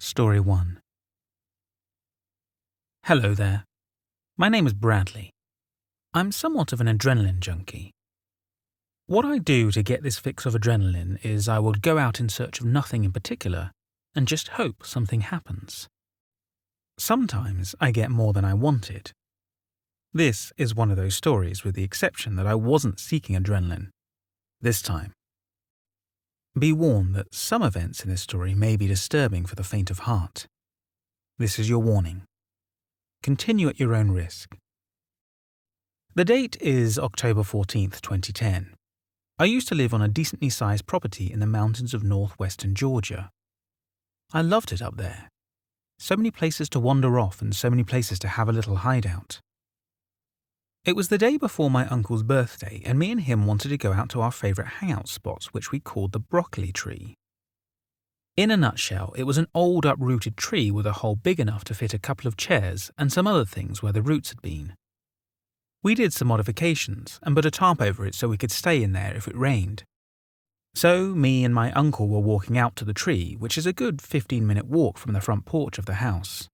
Story 1. Hello there. My name is Bradley. I'm somewhat of an adrenaline junkie. What I do to get this fix of adrenaline is I will go out in search of nothing in particular and just hope something happens. Sometimes I get more than I wanted. This is one of those stories with the exception that I wasn't seeking adrenaline this time. Be warned that some events in this story may be disturbing for the faint of heart. This is your warning. Continue at your own risk. The date is October 14th, 2010. I used to live on a decently sized property in the mountains of northwestern Georgia. I loved it up there. So many places to wander off and so many places to have a little hideout. It was the day before my uncle's birthday, and me and him wanted to go out to our favourite hangout spots, which we called the broccoli tree. In a nutshell, it was an old uprooted tree with a hole big enough to fit a couple of chairs and some other things where the roots had been. We did some modifications and put a tarp over it so we could stay in there if it rained. So me and my uncle were walking out to the tree, which is a good 15-minute walk from the front porch of the house.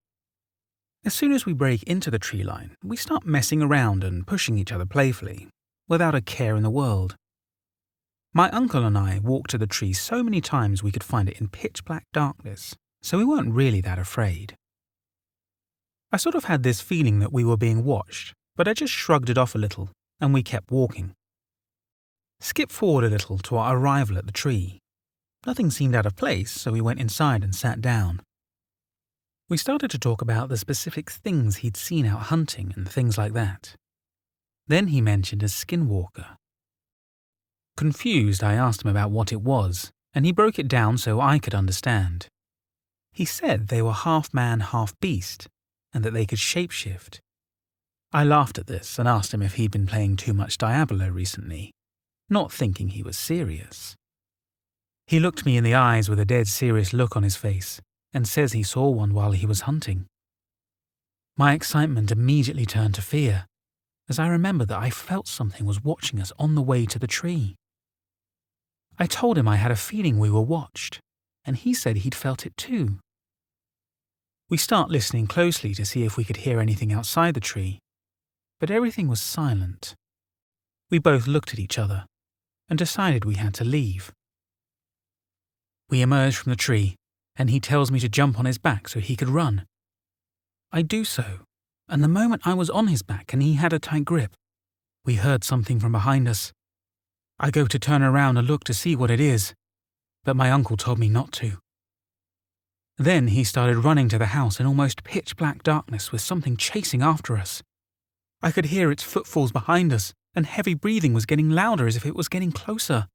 As soon as we break into the tree line, we start messing around and pushing each other playfully, without a care in the world. My uncle and I walked to the tree so many times we could find it in pitch-black darkness, so we weren't really that afraid. I sort of had this feeling that we were being watched, but I just shrugged it off a little, and we kept walking. Skip forward a little to our arrival at the tree. Nothing seemed out of place, so we went inside and sat down. We started to talk about the specific things he'd seen out hunting and things like that. Then he mentioned a skinwalker. Confused, I asked him about what it was, and he broke it down so I could understand. He said they were half man, half beast, and that they could shapeshift. I laughed at this and asked him if he'd been playing too much Diablo recently, not thinking he was serious. He looked me in the eyes with a dead serious look on his face, and says he saw one while he was hunting. My excitement immediately turned to fear, as I remember that I felt something was watching us on the way to the tree. I told him I had a feeling we were watched, and he said he'd felt it too. We start listening closely to see if we could hear anything outside the tree, but everything was silent. We both looked at each other and decided we had to leave. We emerged from the tree, and he tells me to jump on his back so he could run. I do so, and the moment I was on his back and he had a tight grip, we heard something from behind us. I go to turn around and look to see what it is, but my uncle told me not to. Then he started running to the house in almost pitch-black darkness with something chasing after us. I could hear its footfalls behind us, and heavy breathing was getting louder as if it was getting closer.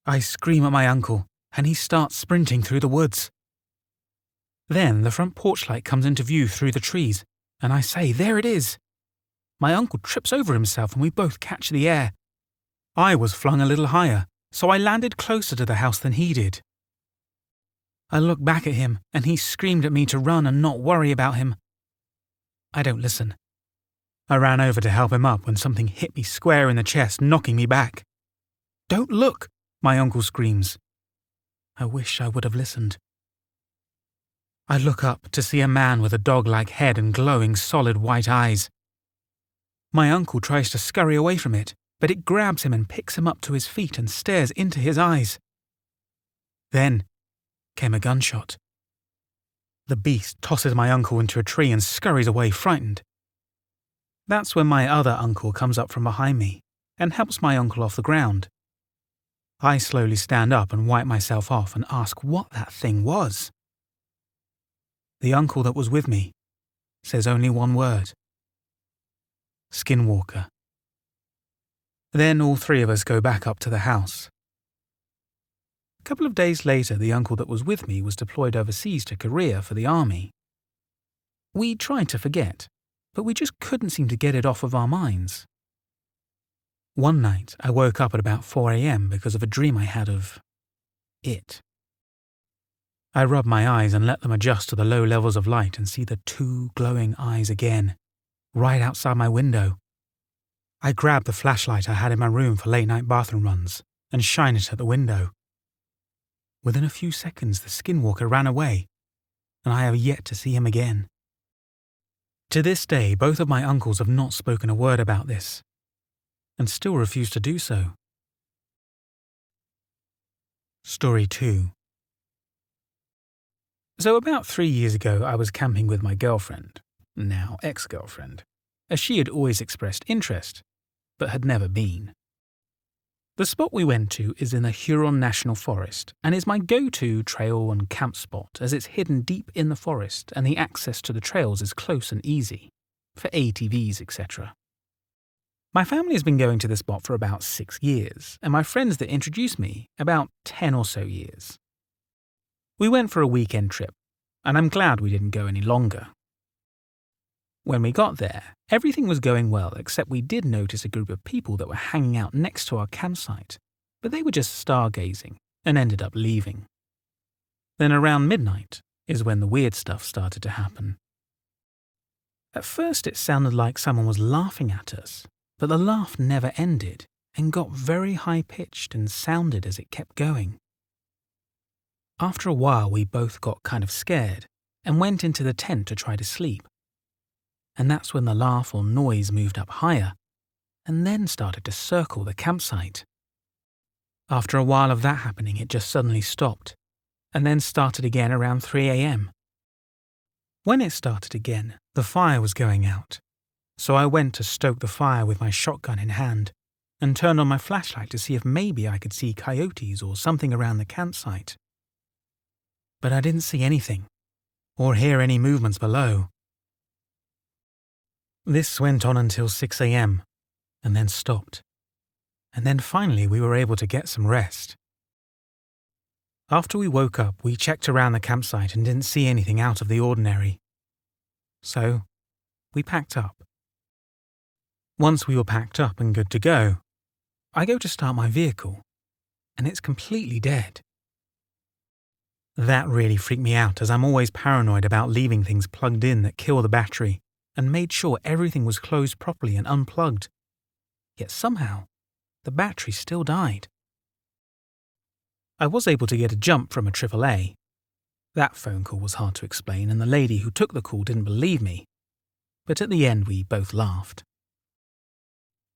I scream at my uncle, and he starts sprinting through the woods. Then the front porch light comes into view through the trees, and I say, "There it is!" My uncle trips over himself and we both catch the air. I was flung a little higher, so I landed closer to the house than he did. I look back at him, and he screamed at me to run and not worry about him. I don't listen. I ran over to help him up when something hit me square in the chest, knocking me back. "Don't look!" my uncle screams. I wish I would have listened. I look up to see a man with a dog-like head and glowing solid white eyes. My uncle tries to scurry away from it, but it grabs him and picks him up to his feet and stares into his eyes. Then came a gunshot. The beast tosses my uncle into a tree and scurries away frightened. That's when my other uncle comes up from behind me and helps my uncle off the ground. I slowly stand up and wipe myself off and ask what that thing was. The uncle that was with me says only one word: Skinwalker. Then all three of us go back up to the house. A couple of days later, the uncle that was with me was deployed overseas to Korea for the army. We tried to forget, but we just couldn't seem to get it off of our minds. One night, I woke up at about 4 a.m. because of a dream I had of it. I rubbed my eyes and let them adjust to the low levels of light and see the two glowing eyes again, right outside my window. I grabbed the flashlight I had in my room for late-night bathroom runs and shine it at the window. Within a few seconds, the skinwalker ran away, and I have yet to see him again. To this day, both of my uncles have not spoken a word about this, and still refuse to do so. Story 2. So about 3 years ago, I was camping with my girlfriend, now ex-girlfriend, as she had always expressed interest, but had never been. The spot we went to is in the Huron National Forest and is my go-to trail and camp spot as it's hidden deep in the forest and the access to the trails is close and easy, for ATVs, etc. My family has been going to the spot for about 6 years, and my friends that introduced me about 10 or so years. We went for a weekend trip, and I'm glad we didn't go any longer. When we got there, everything was going well except we did notice a group of people that were hanging out next to our campsite, but they were just stargazing and ended up leaving. Then around midnight is when the weird stuff started to happen. At first it sounded like someone was laughing at us, but the laugh never ended and got very high-pitched and sounded as it kept going. After a while we both got kind of scared and went into the tent to try to sleep. And that's when the laugh or noise moved up higher and then started to circle the campsite. After a while of that happening, it just suddenly stopped and then started again around 3 a.m. When it started again, the fire was going out, so I went to stoke the fire with my shotgun in hand and turned on my flashlight to see if maybe I could see coyotes or something around the campsite. But I didn't see anything or hear any movements below. This went on until 6 a.m. and then stopped. And then finally we were able to get some rest. After we woke up, we checked around the campsite and didn't see anything out of the ordinary. So, we packed up. Once we were packed up and good to go, I go to start my vehicle, and it's completely dead. That really freaked me out as I'm always paranoid about leaving things plugged in that kill the battery, and made sure everything was closed properly and unplugged. Yet somehow, the battery still died. I was able to get a jump from a AAA. That phone call was hard to explain, and the lady who took the call didn't believe me. But at the end, we both laughed.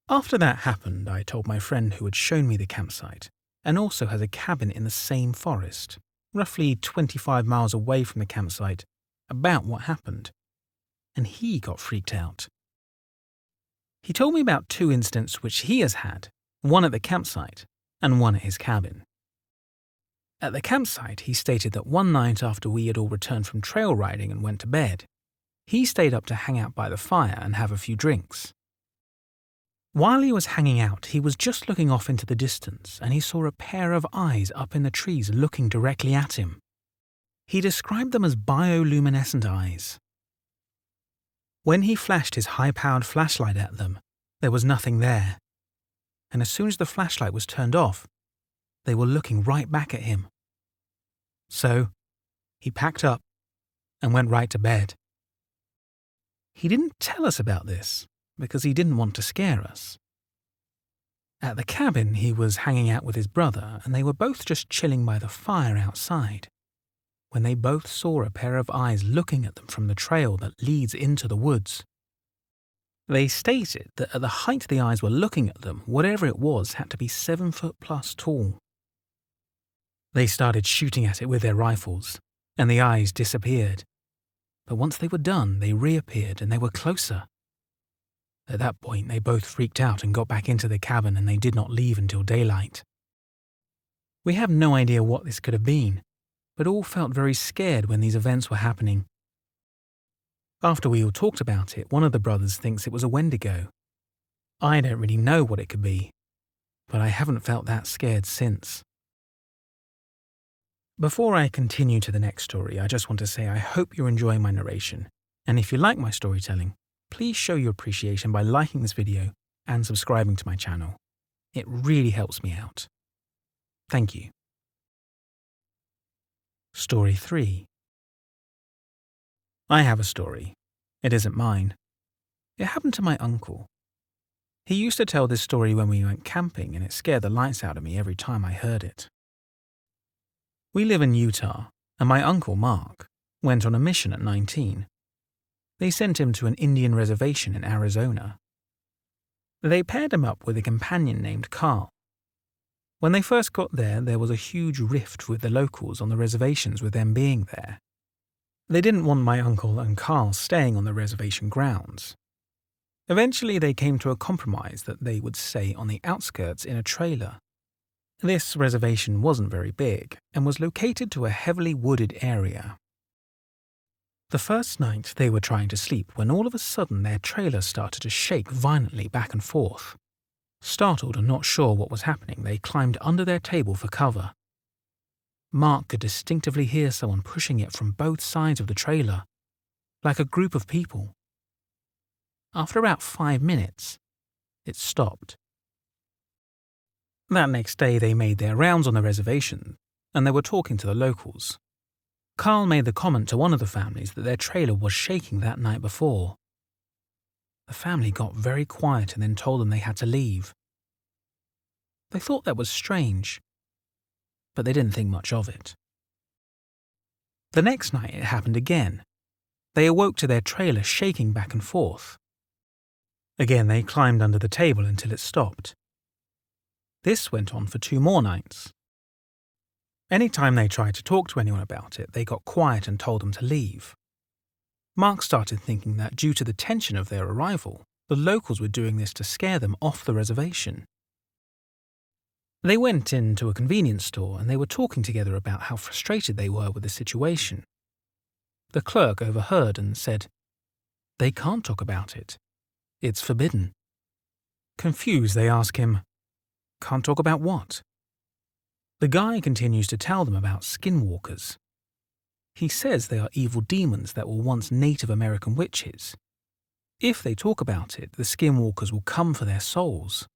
After that happened, I told my friend who had shown me the campsite, and also has a cabin in the same forest, roughly 25 miles away from the campsite, about what happened. And he got freaked out. He told me about 2 incidents which he has had, one at the campsite and one at his cabin. At the campsite, he stated that one night after we had all returned from trail riding and went to bed, he stayed up to hang out by the fire and have a few drinks. While he was hanging out, he was just looking off into the distance and he saw a pair of eyes up in the trees looking directly at him. He described them as bioluminescent eyes. When he flashed his high-powered flashlight at them, there was nothing there. And as soon as the flashlight was turned off, they were looking right back at him. So, he packed up and went right to bed. He didn't tell us about this because he didn't want to scare us. At the cabin, he was hanging out with his brother and they were both just chilling by the fire outside, when they both saw a pair of eyes looking at them from the trail that leads into the woods. They stated that at the height the eyes were looking at them, whatever it was had to be 7 foot plus tall. They started shooting at it with their rifles, and the eyes disappeared. But once they were done, they reappeared and they were closer. At that point, they both freaked out and got back into the cabin and they did not leave until daylight. We have no idea what this could have been, but all felt very scared when these events were happening. After we all talked about it, one of the brothers thinks it was a Wendigo. I don't really know what it could be, but I haven't felt that scared since. Before I continue to the next story, I just want to say I hope you're enjoying my narration, and if you like my storytelling, please show your appreciation by liking this video and subscribing to my channel. It really helps me out. Thank you. Story 3. I have a story. It isn't mine. It happened to my uncle. He used to tell this story when we went camping and it scared the lights out of me every time I heard it. We live in Utah, and my uncle, Mark, went on a mission at 19. They sent him to an Indian reservation in Arizona. They paired him up with a companion named Carl. When they first got there was a huge rift with the locals on the reservations with them being there. They didn't want my uncle and Carl staying on the reservation grounds. Eventually they came to a compromise that they would stay on the outskirts in a trailer. This reservation wasn't very big and was located to a heavily wooded area. The first night they were trying to sleep when all of a sudden their trailer started to shake violently back and forth. Startled and not sure what was happening, they climbed under their table for cover. Mark could distinctively hear someone pushing it from both sides of the trailer, like a group of people. After about 5 minutes, it stopped. That next day they made their rounds on the reservation, and they were talking to the locals. Carl made the comment to one of the families that their trailer was shaking that night before. The family got very quiet and then told them they had to leave. They thought that was strange, but they didn't think much of it. The next night it happened again. They awoke to their trailer shaking back and forth. Again they climbed under the table until it stopped. This went on for 2 more nights. Any time they tried to talk to anyone about it, they got quiet and told them to leave. Mark started thinking that due to the tension of their arrival, the locals were doing this to scare them off the reservation. They went into a convenience store and they were talking together about how frustrated they were with the situation. The clerk overheard and said, "They can't talk about it. It's forbidden." Confused, they ask him, "Can't talk about what?" The guy continues to tell them about skinwalkers. He says they are evil demons that were once Native American witches. If they talk about it, the skinwalkers will come for their souls.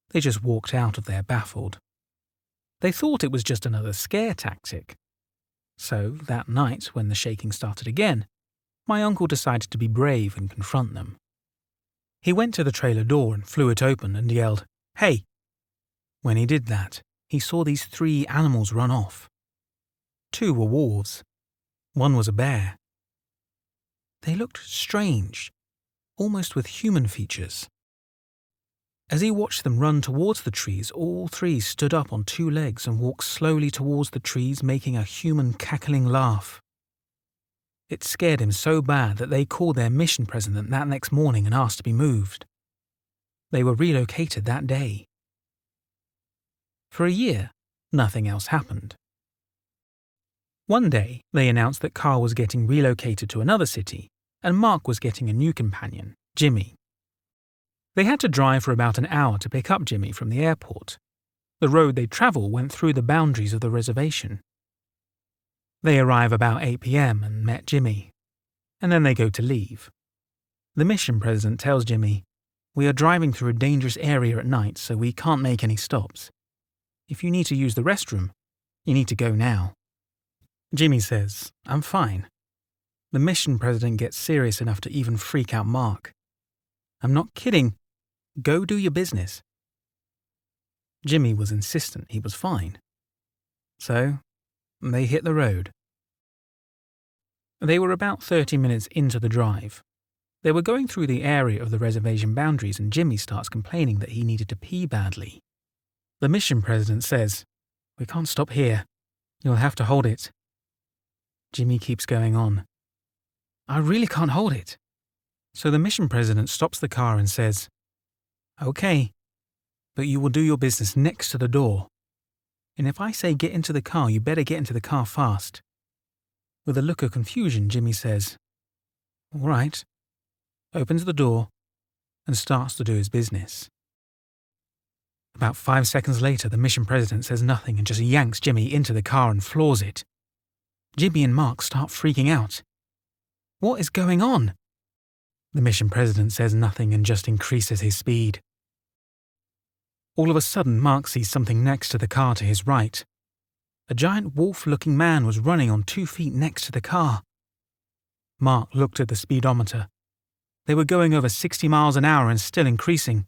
They just walked out of there baffled. They thought it was just another scare tactic. So, that night, when the shaking started again, my uncle decided to be brave and confront them. He went to the trailer door and flew it open and yelled, "Hey!" When he did that, he saw these 3 animals run off. 2 were wolves. 1 was a bear. They looked strange, almost with human features. As he watched them run towards the trees, all 3 stood up on 2 legs and walked slowly towards the trees, making a human cackling laugh. It scared him so bad that they called their mission president that next morning and asked to be moved. They were relocated that day. For a year, nothing else happened. One day, they announced that Carl was getting relocated to another city, and Mark was getting a new companion, Jimmy. They had to drive for about an hour to pick up Jimmy from the airport. The road they'd travel went through the boundaries of the reservation. They arrive about 8 p.m. and met Jimmy, and then they go to leave. The mission president tells Jimmy, "We are driving through a dangerous area at night, so we can't make any stops. If you need to use the restroom, you need to go now." Jimmy says, "I'm fine." The mission president gets serious enough to even freak out Mark. "I'm not kidding. Go do your business." Jimmy was insistent he was fine. So, they hit the road. They were about 30 minutes into the drive. They were going through the area of the reservation boundaries and Jimmy starts complaining that he needed to pee badly. The mission president says, "We can't stop here. You'll have to hold it." Jimmy keeps going on. "I really can't hold it." So the mission president stops the car and says, "Okay, but you will do your business next to the door. And if I say get into the car, you better get into the car fast." With a look of confusion, Jimmy says, "All right," opens the door, and starts to do his business. About 5 seconds later, the mission president says nothing and just yanks Jimmy into the car and floors it. Jimmy and Mark start freaking out. What is going on? The mission president says nothing and just increases his speed. All of a sudden, Mark sees something next to the car to his right. A giant wolf-looking man was running on 2 feet next to the car. Mark looked at the speedometer. They were going over 60 miles an hour and still increasing.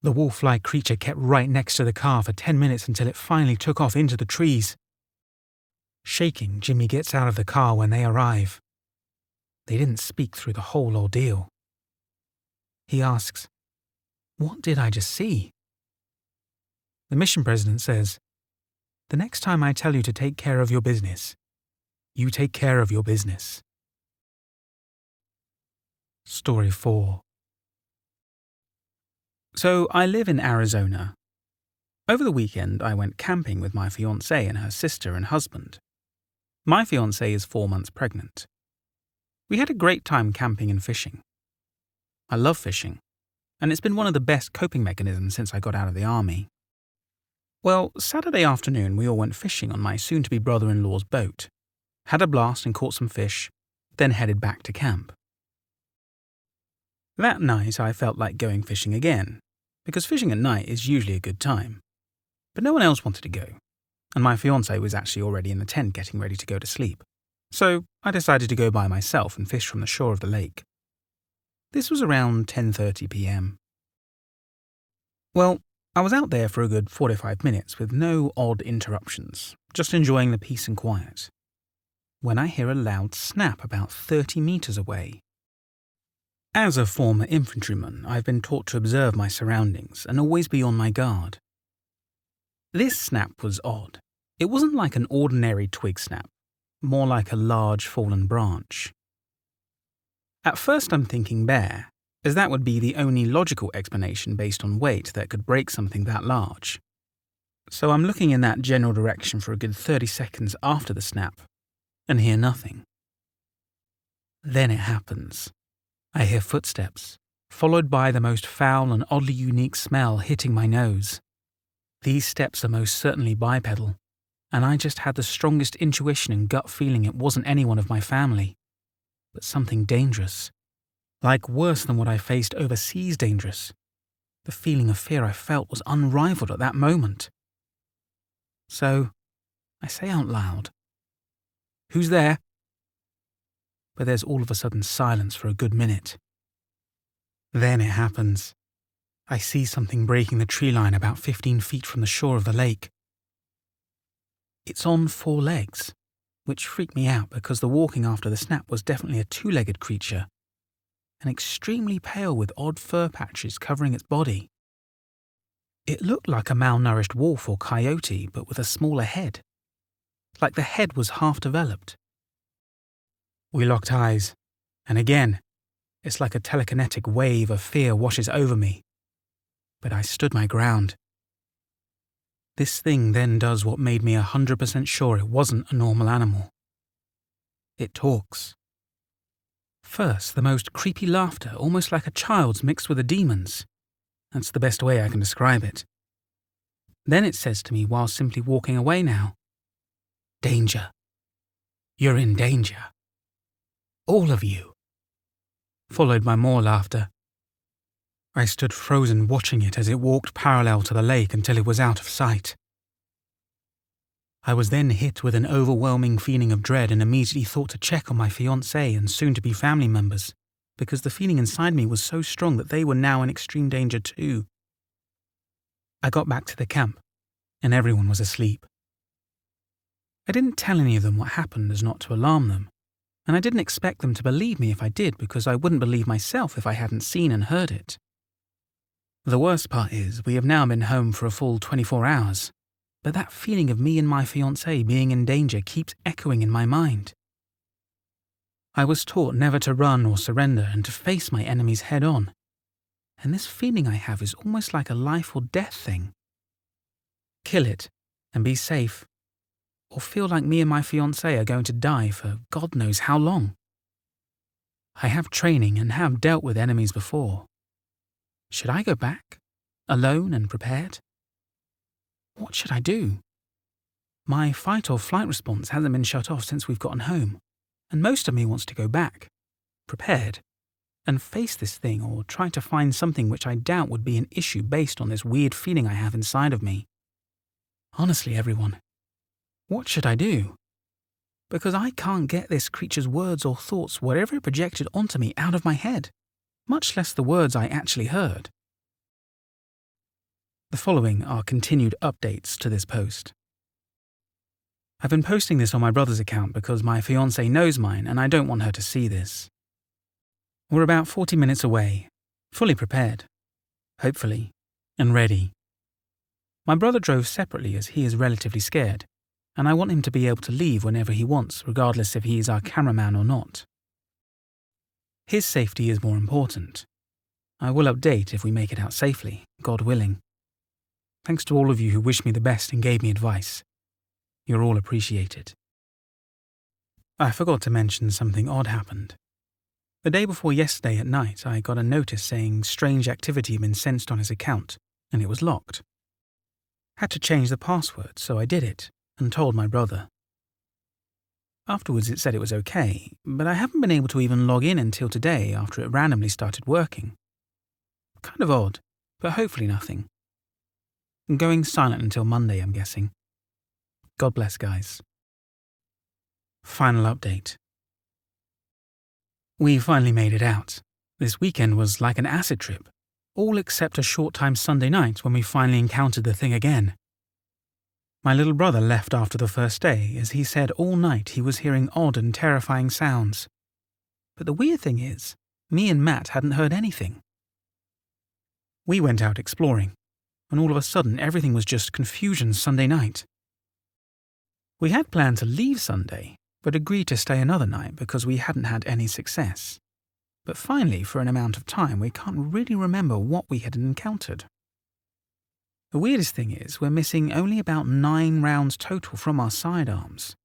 The wolf-like creature kept right next to the car for 10 minutes until it finally took off into the trees. Shaking, Jimmy gets out of the car when they arrive. They didn't speak through the whole ordeal. He asks, "What did I just see?" The mission president says, "The next time I tell you to take care of your business, you take care of your business." Story 4. So I live in Arizona. Over the weekend, I went camping with my fiancée and her sister and husband. My fiancée is 4 months pregnant. We had a great time camping and fishing. I love fishing, and it's been one of the best coping mechanisms since I got out of the army. Well, Saturday afternoon we all went fishing on my soon-to-be brother-in-law's boat, had a blast and caught some fish, then headed back to camp. That night I felt like going fishing again, because fishing at night is usually a good time. But no one else wanted to go, and my fiancée was actually already in the tent getting ready to go to sleep. So I decided to go by myself and fish from the shore of the lake. This was around 10:30 p.m. Well, I was out there for a good 45 minutes with no odd interruptions, just enjoying the peace and quiet, when I hear a loud snap about 30 meters away. As a former infantryman, I've been taught to observe my surroundings and always be on my guard. This snap was odd. It wasn't like an ordinary twig snap, more like a large fallen branch. At first I'm thinking bear, as that would be the only logical explanation based on weight that could break something that large. So I'm looking in that general direction for a good 30 seconds after the snap, and hear nothing. Then it happens. I hear footsteps, followed by the most foul and oddly unique smell hitting my nose. These steps are most certainly bipedal, and I just had the strongest intuition and gut feeling it wasn't anyone of my family, but something dangerous. Like worse than what I faced overseas dangerous. The feeling of fear I felt was unrivaled at that moment. So, I say out loud, "Who's there?" But there's all of a sudden silence for a good minute. Then it happens. I see something breaking the tree line about 15 feet from the shore of the lake. It's on 4 legs, which freaked me out because the walking after the snap was definitely a 2-legged creature, and extremely pale with odd fur patches covering its body. It looked like a malnourished wolf or coyote, but with a smaller head. Like the head was half developed. We locked eyes, and again, it's like a telekinetic wave of fear washes over me. But I stood my ground. This thing then does what made me 100% sure it wasn't a normal animal. It talks. First, the most creepy laughter, almost like a child's mixed with a demon's. That's the best way I can describe it. Then it says to me while simply walking away now, "Danger. You're in danger. All of you." Followed by more laughter. I stood frozen watching it as it walked parallel to the lake until it was out of sight. I was then hit with an overwhelming feeling of dread and immediately thought to check on my fiancée and soon-to-be family members, because the feeling inside me was so strong that they were now in extreme danger too. I got back to the camp, and everyone was asleep. I didn't tell any of them what happened as not to alarm them, and I didn't expect them to believe me if I did because I wouldn't believe myself if I hadn't seen and heard it. The worst part is we have now been home for a full 24 hours, but that feeling of me and my fiancée being in danger keeps echoing in my mind. I was taught never to run or surrender and to face my enemies head on, and this feeling I have is almost like a life or death thing. Kill it and be safe, or feel like me and my fiancée are going to die for God knows how long. I have training and have dealt with enemies before. Should I go back, alone and prepared? What should I do? My fight or flight response hasn't been shut off since we've gotten home, and most of me wants to go back, prepared, and face this thing or try to find something which I doubt would be an issue based on this weird feeling I have inside of me. Honestly, everyone, what should I do? Because I can't get this creature's words or thoughts, whatever it projected onto me, out of my head, much less the words I actually heard. The following are continued updates to this post. I've been posting this on my brother's account because my fiancée knows mine and I don't want her to see this. We're about 40 minutes away, fully prepared, hopefully, and ready. My brother drove separately as he is relatively scared, and I want him to be able to leave whenever he wants, regardless if he is our cameraman or not. His safety is more important. I will update if we make it out safely, God willing. Thanks to all of you who wished me the best and gave me advice. You're all appreciated. I forgot to mention something odd happened. The day before yesterday at night, I got a notice saying strange activity had been sensed on his account, and it was locked. Had to change the password, so I did it, and told my brother. Afterwards it said it was okay, but I haven't been able to even log in until today after it randomly started working. Kind of odd, but hopefully nothing. I'm going silent until Monday, I'm guessing. God bless, guys. Final update. We finally made it out. This weekend was like an acid trip, all except a short time Sunday night when we finally encountered the thing again. My little brother left after the first day as he said all night he was hearing odd and terrifying sounds. But the weird thing is, me and Matt hadn't heard anything. We went out exploring, and all of a sudden everything was just confusion Sunday night. We had planned to leave Sunday, but agreed to stay another night because we hadn't had any success. But finally, for an amount of time, we can't really remember what we had encountered. The weirdest thing is we're missing only about 9 rounds total from our sidearms,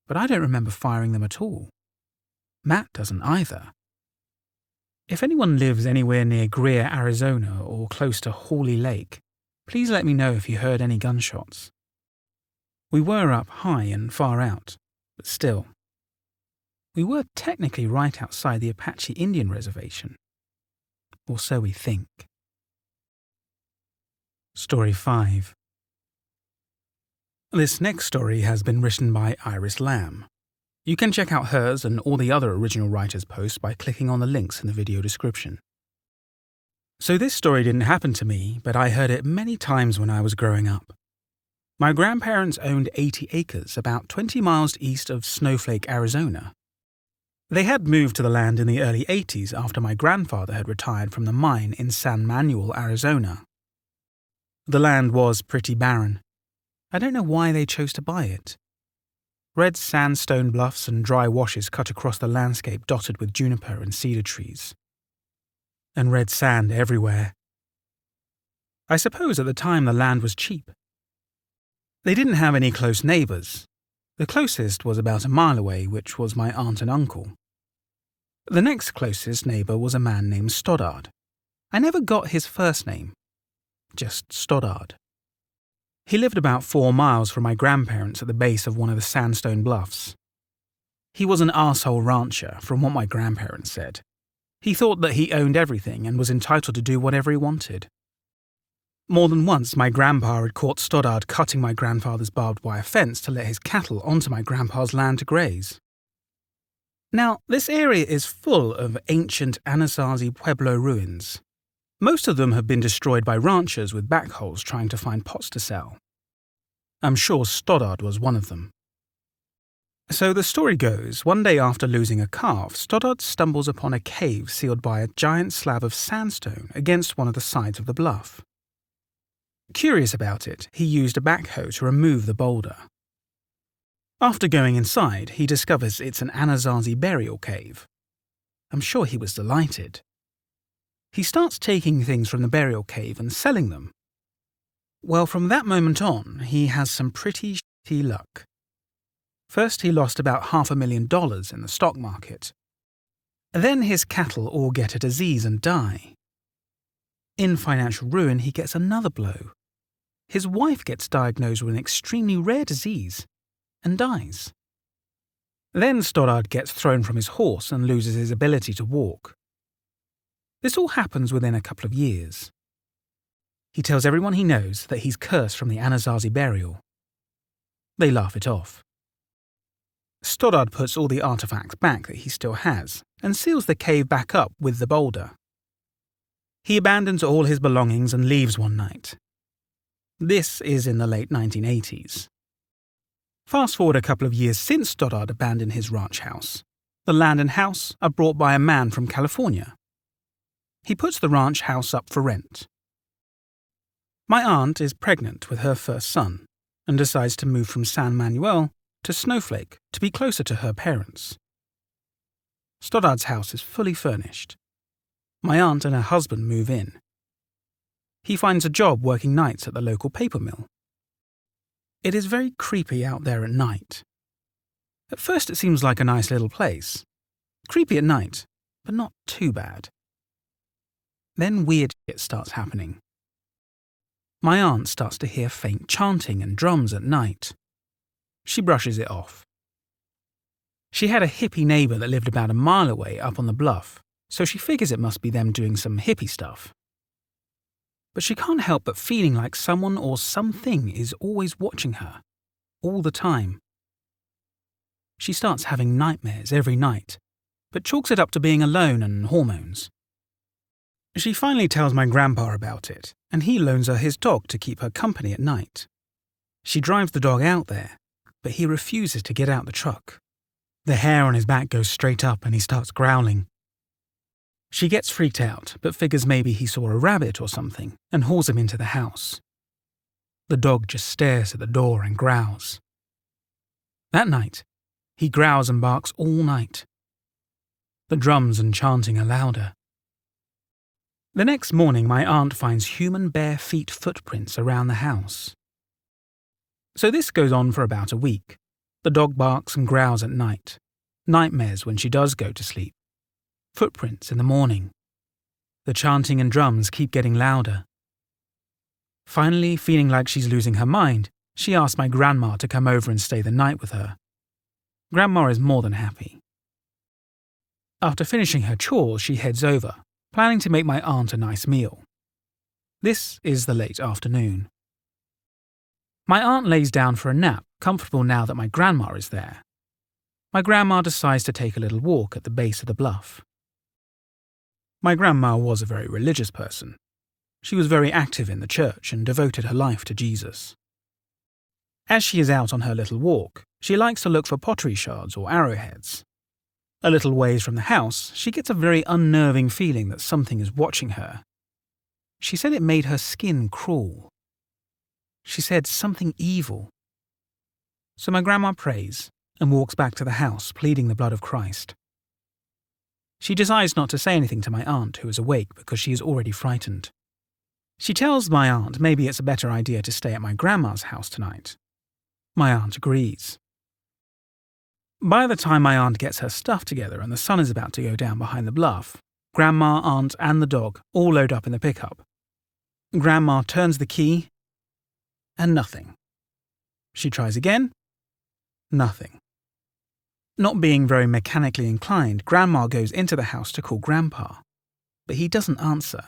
but I don't remember firing them at all. Matt doesn't either. If anyone lives anywhere near Greer, Arizona or close to Hawley Lake, please let me know if you heard any gunshots. We were up high and far out, but still. We were technically right outside the Apache Indian Reservation. Or so we think. Story 5. This next story has been written by Iris Lamb. You can check out hers and all the other original writers' posts by clicking on the links in the video description. So this story didn't happen to me, but I heard it many times when I was growing up. My grandparents owned 80 acres about 20 miles east of Snowflake, Arizona. They had moved to the land in the early 80s after my grandfather had retired from the mine in San Manuel, Arizona. The land was pretty barren. I don't know why they chose to buy it. Red sandstone bluffs and dry washes cut across the landscape dotted with juniper and cedar trees. And red sand everywhere. I suppose at the time the land was cheap. They didn't have any close neighbours. The closest was about a mile away, which was my aunt and uncle. The next closest neighbour was a man named Stoddard. I never got his first name. Just Stoddard. He lived about 4 miles from my grandparents at the base of one of the sandstone bluffs. He was an arsehole rancher, from what my grandparents said. He thought that he owned everything and was entitled to do whatever he wanted. More than once, my grandpa had caught Stoddard cutting my grandfather's barbed wire fence to let his cattle onto my grandpa's land to graze. Now, this area is full of ancient Anasazi Pueblo ruins. Most of them have been destroyed by ranchers with backhoes trying to find pots to sell. I'm sure Stoddard was one of them. So the story goes, one day after losing a calf, Stoddard stumbles upon a cave sealed by a giant slab of sandstone against one of the sides of the bluff. Curious about it, he used a backhoe to remove the boulder. After going inside, he discovers it's an Anasazi burial cave. I'm sure he was delighted. He starts taking things from the burial cave and selling them. Well, from that moment on, he has some pretty shitty luck. First, he lost about $500,000 in the stock market. Then his cattle all get a disease and die. In financial ruin, he gets another blow. His wife gets diagnosed with an extremely rare disease and dies. Then Stoddard gets thrown from his horse and loses his ability to walk. This all happens within a couple of years. He tells everyone he knows that he's cursed from the Anasazi burial. They laugh it off. Stoddard puts all the artifacts back that he still has and seals the cave back up with the boulder. He abandons all his belongings and leaves one night. This is in the late 1980s. Fast forward a couple of years since Stoddard abandoned his ranch house. The land and house are bought by a man from California. He puts the ranch house up for rent. My aunt is pregnant with her first son and decides to move from San Manuel to Snowflake to be closer to her parents. Stoddard's house is fully furnished. My aunt and her husband move in. He finds a job working nights at the local paper mill. It is very creepy out there at night. At first it seems like a nice little place. Creepy at night, but not too bad. Then weird shit starts happening. My aunt starts to hear faint chanting and drums at night. She brushes it off. She had a hippie neighbour that lived about a mile away up on the bluff, so she figures it must be them doing some hippie stuff. But she can't help but feeling like someone or something is always watching her, all the time. She starts having nightmares every night, but chalks it up to being alone and hormones. She finally tells my grandpa about it, and he loans her his dog to keep her company at night. She drives the dog out there, but he refuses to get out the truck. The hair on his back goes straight up and he starts growling. She gets freaked out, but figures maybe he saw a rabbit or something and hauls him into the house. The dog just stares at the door and growls. That night, he growls and barks all night. The drums and chanting are louder. The next morning, my aunt finds human bare feet footprints around the house. So this goes on for about a week. The dog barks and growls at night. Nightmares when she does go to sleep. Footprints in the morning. The chanting and drums keep getting louder. Finally, feeling like she's losing her mind, she asks my grandma to come over and stay the night with her. Grandma is more than happy. After finishing her chores, she heads over, planning to make my aunt a nice meal. This is the late afternoon. My aunt lays down for a nap, comfortable now that my grandma is there. My grandma decides to take a little walk at the base of the bluff. My grandma was a very religious person. She was very active in the church and devoted her life to Jesus. As she is out on her little walk, she likes to look for pottery shards or arrowheads. A little ways from the house, she gets a very unnerving feeling that something is watching her. She said it made her skin crawl. She said something evil. So my grandma prays and walks back to the house, pleading the blood of Christ. She decides not to say anything to my aunt, who is awake because she is already frightened. She tells my aunt maybe it's a better idea to stay at my grandma's house tonight. My aunt agrees. By the time my aunt gets her stuff together and the sun is about to go down behind the bluff, Grandma, Aunt, and the dog all load up in the pickup. Grandma turns the key, and nothing. She tries again, nothing. Not being very mechanically inclined, Grandma goes into the house to call Grandpa, but he doesn't answer.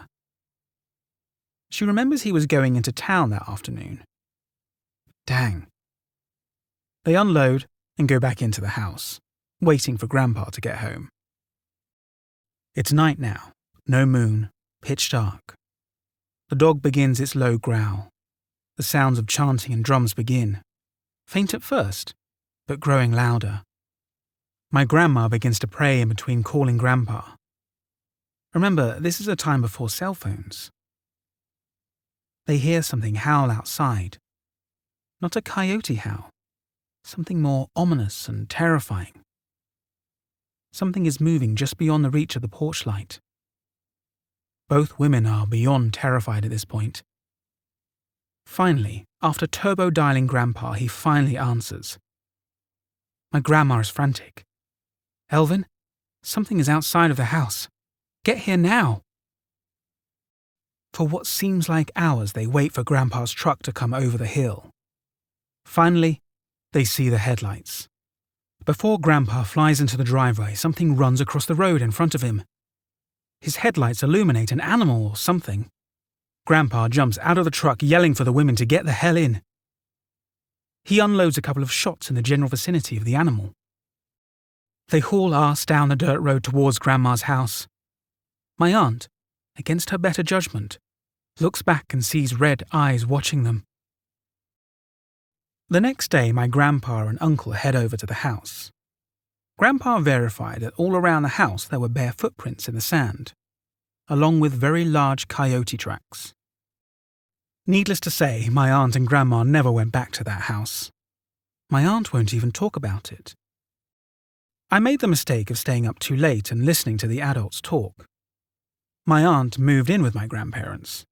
She remembers he was going into town that afternoon. Dang. They unload and go back into the house, waiting for Grandpa to get home. It's night now, no moon, pitch dark. The dog begins its low growl. The sounds of chanting and drums begin, faint at first, but growing louder. My grandma begins to pray in between calling Grandpa. Remember, this is a time before cell phones. They hear something howl outside. Not a coyote howl, something more ominous and terrifying. Something is moving just beyond the reach of the porch light. Both women are beyond terrified at this point. Finally, after turbo-dialing Grandpa, he finally answers. My grandma is frantic. Elvin, something is outside of the house. Get here now. For what seems like hours, they wait for Grandpa's truck to come over the hill. Finally, they see the headlights. Before Grandpa flies into the driveway, something runs across the road in front of him. His headlights illuminate an animal or something. Grandpa jumps out of the truck, yelling for the women to get the hell in. He unloads a couple of shots in the general vicinity of the animal. They haul ass down the dirt road towards Grandma's house. My aunt, against her better judgment, looks back and sees red eyes watching them. The next day, my grandpa and uncle head over to the house. Grandpa verified that all around the house there were bare footprints in the sand, along with very large coyote tracks. Needless to say, my aunt and grandma never went back to that house. My aunt won't even talk about it. I made the mistake of staying up too late and listening to the adults talk. My aunt moved in with my grandparents.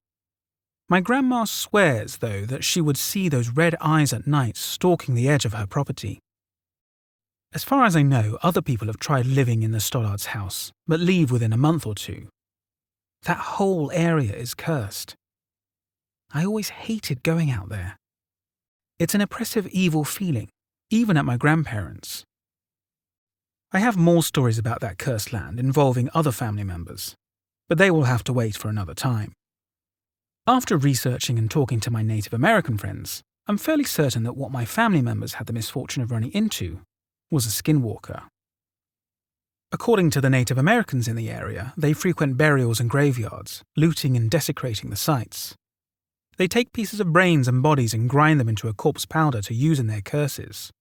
My grandma swears, though, that she would see those red eyes at night stalking the edge of her property. As far as I know, other people have tried living in the Stollards' house, but leave within a month or two. That whole area is cursed. I always hated going out there. It's an oppressive, evil feeling, even at my grandparents'. I have more stories about that cursed land involving other family members, but they will have to wait for another time. After researching and talking to my Native American friends, I'm fairly certain that what my family members had the misfortune of running into was a skinwalker. According to the Native Americans in the area, they frequent burials and graveyards, looting and desecrating the sites. They take pieces of brains and bodies and grind them into a corpse powder to use in their curses.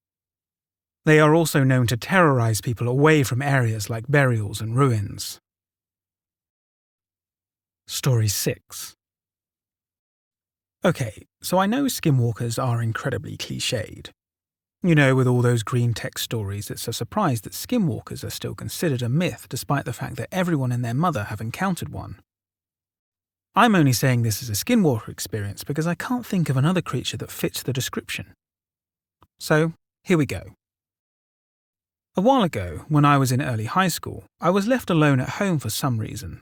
They are also known to terrorize people away from areas like burials and ruins. Story 6. Okay, so I know skinwalkers are incredibly cliched. You know, with all those green text stories, it's a surprise that skinwalkers are still considered a myth despite the fact that everyone and their mother have encountered one. I'm only saying this as a skinwalker experience because I can't think of another creature that fits the description. So, here we go. A while ago, when I was in early high school, I was left alone at home for some reason.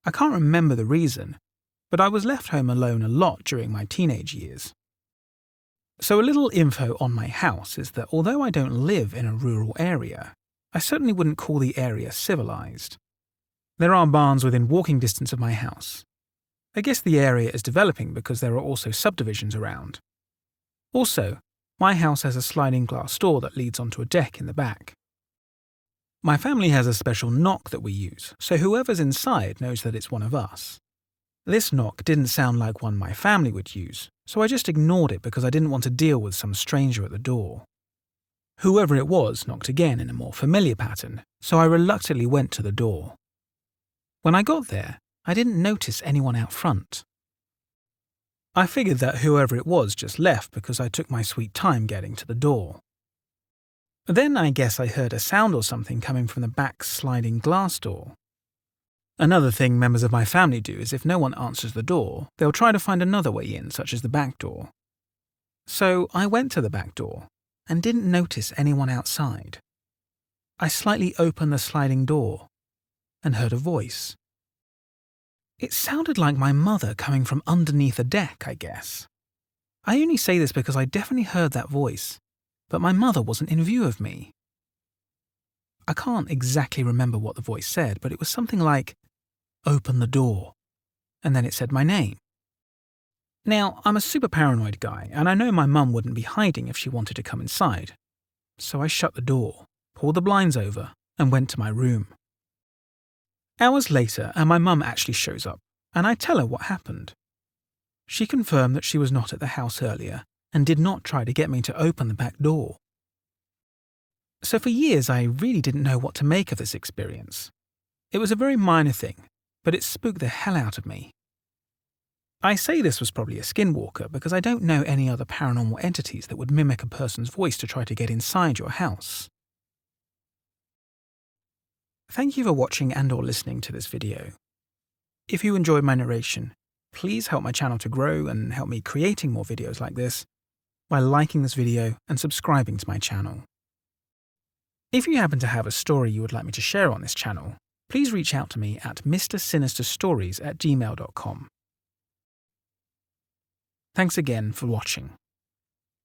I can't remember the reason, but I was left home alone a lot during my teenage years. So a little info on my house is that although I don't live in a rural area, I certainly wouldn't call the area civilized. There are barns within walking distance of my house. I guess the area is developing because there are also subdivisions around. Also, my house has a sliding glass door that leads onto a deck in the back. My family has a special knock that we use, so whoever's inside knows that it's one of us. This knock didn't sound like one my family would use, so I just ignored it because I didn't want to deal with some stranger at the door. Whoever it was knocked again in a more familiar pattern, so I reluctantly went to the door. When I got there, I didn't notice anyone out front. I figured that whoever it was just left because I took my sweet time getting to the door. Then I guess I heard a sound or something coming from the back sliding glass door. Another thing members of my family do is if no one answers the door, they'll try to find another way in, such as the back door. So I went to the back door and didn't notice anyone outside. I slightly opened the sliding door and heard a voice. It sounded like my mother coming from underneath a deck, I guess. I only say this because I definitely heard that voice, but my mother wasn't in view of me. I can't exactly remember what the voice said, but it was something like, "Open the door," and then it said my name. Now, I'm a super paranoid guy, and I know my mum wouldn't be hiding if she wanted to come inside. So I shut the door, pulled the blinds over, and went to my room. Hours later, and my mum actually shows up, and I tell her what happened. She confirmed that she was not at the house earlier and did not try to get me to open the back door. So for years, I really didn't know what to make of this experience. It was a very minor thing, but it spooked the hell out of me. I say this was probably a skinwalker because I don't know any other paranormal entities that would mimic a person's voice to try to get inside your house. Thank you for watching and/or listening to this video. If you enjoyed my narration, please help my channel to grow and help me creating more videos like this by liking this video and subscribing to my channel. If you happen to have a story you would like me to share on this channel, please reach out to me at mrsinisterstories@gmail.com. Thanks again for watching.